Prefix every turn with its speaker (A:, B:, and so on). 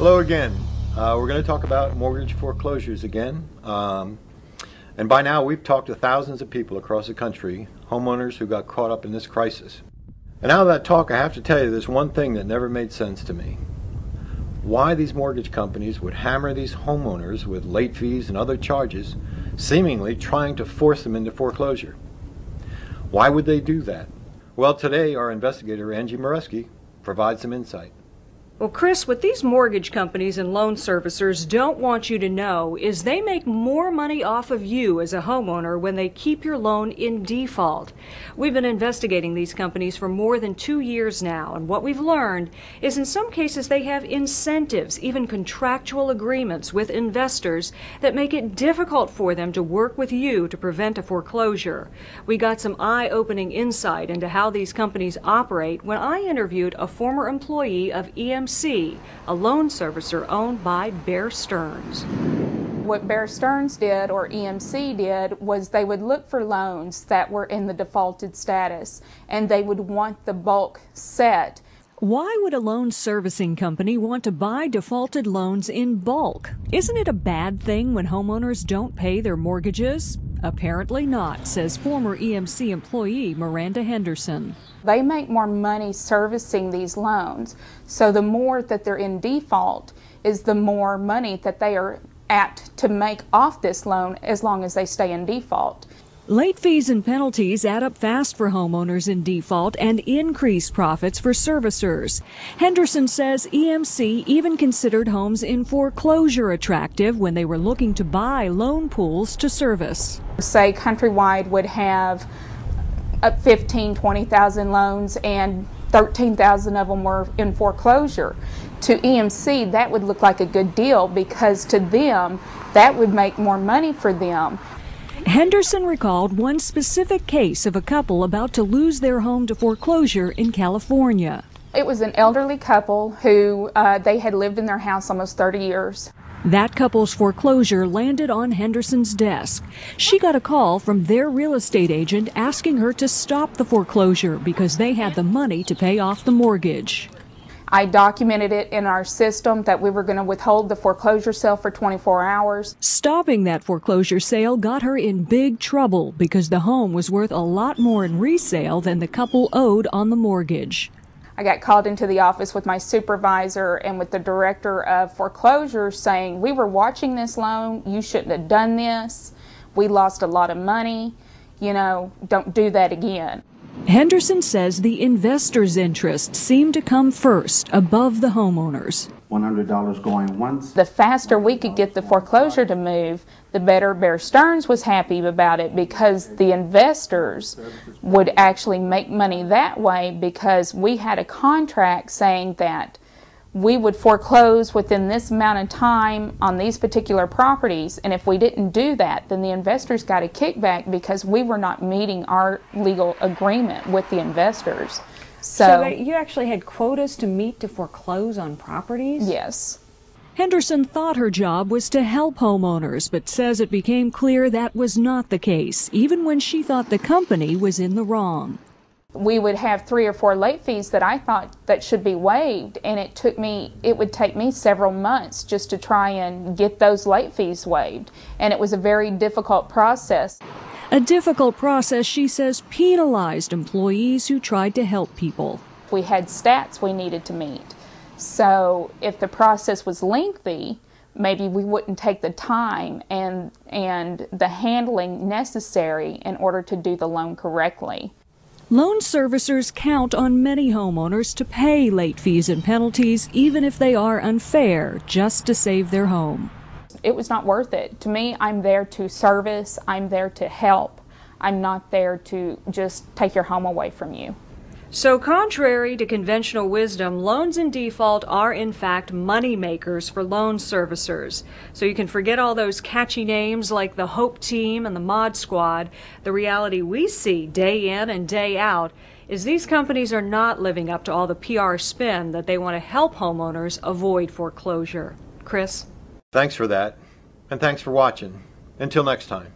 A: Hello again. We're going to talk about mortgage foreclosures again. And by now we've talked to thousands of people across the country, homeowners who got caught up in this crisis. And out of that talk, I have to tell you there's one thing that never made sense to me. Why these mortgage companies would hammer these homeowners with late fees and other charges, seemingly trying to force them into foreclosure. Why would they do that? Well, today our investigator, Angie Moreski, provides some insight.
B: Well, Chris, what these mortgage companies and loan servicers don't want you to know is they make more money off of you as a homeowner when they keep your loan in default. We've been investigating these companies for more than 2 years now, and what we've learned is in some cases they have incentives, even contractual agreements with investors that make it difficult for them to work with you to prevent a foreclosure. We got some eye-opening insight into how these companies operate when I interviewed a former employee of EMC, a loan servicer owned by Bear Stearns.
C: What Bear Stearns did, or EMC did, was they would look for loans that were in the defaulted status, and they would want the bulk set.
B: Why would a loan servicing company want to buy defaulted loans in bulk? Isn't it a bad thing when homeowners don't pay their mortgages? Apparently not, says former EMC employee Miranda Henderson.
C: They make more money servicing these loans, so the more that they're in default is the more money that they are apt to make off this loan as long as they stay in default.
B: Late fees and penalties add up fast for homeowners in default and increase profits for servicers. Henderson says EMC even considered homes in foreclosure attractive when they were looking to buy loan pools to service.
C: Say Countrywide would have 15,000, 20,000 loans and 13,000 of them were in foreclosure. To EMC, that would look like a good deal because to them, that would make more money for them.
B: Henderson recalled one specific case of a couple about to lose their home to foreclosure in California.
C: It was an elderly couple who they had lived in their house almost 30 years.
B: That couple's foreclosure landed on Henderson's desk. She got a call from their real estate agent asking her to stop the foreclosure because they had the money to pay off the mortgage.
C: I documented it in our system that we were going to withhold the foreclosure sale for 24 hours.
B: Stopping that foreclosure sale got her in big trouble because the home was worth a lot more in resale than the couple owed on the mortgage.
C: I got called into the office with my supervisor and with the director of foreclosure saying, we were watching this loan, you shouldn't have done this, we lost a lot of money, don't do that again.
B: Henderson says the investor's interests seem to come first above the homeowners.
D: $100 going once.
C: The faster we could get the foreclosure to move, the better. Bear Stearns was happy about it because the investors would actually make money that way because we had a contract saying that we would foreclose within this amount of time on these particular properties, and if we didn't do that, then the investors got a kickback because we were not meeting our legal agreement with the investors.
B: So you actually had quotas to meet to foreclose on properties?
C: Yes.
B: Henderson thought her job was to help homeowners, but says it became clear that was not the case, even when she thought the company was in the wrong.
C: We would have 3 or 4 late fees that I thought that should be waived, and it would take me several months just to try and get those late fees waived, and it was a very difficult process.
B: A difficult process, she says, penalized employees who tried to help people.
C: We had stats we needed to meet, so if the process was lengthy, maybe we wouldn't take the time and the handling necessary in order to do the loan correctly.
B: Loan servicers count on many homeowners to pay late fees and penalties, even if they are unfair, just to save their home.
C: It was not worth it. To me, I'm there to service, I'm there to help. I'm not there to just take your home away from you.
B: So contrary to conventional wisdom, loans in default are in fact money makers for loan servicers. So you can forget all those catchy names like the Hope Team and the Mod Squad. The reality we see day in and day out is these companies are not living up to all the PR spin that they want to help homeowners avoid foreclosure. Chris?
A: Thanks for that, and thanks for watching. Until next time.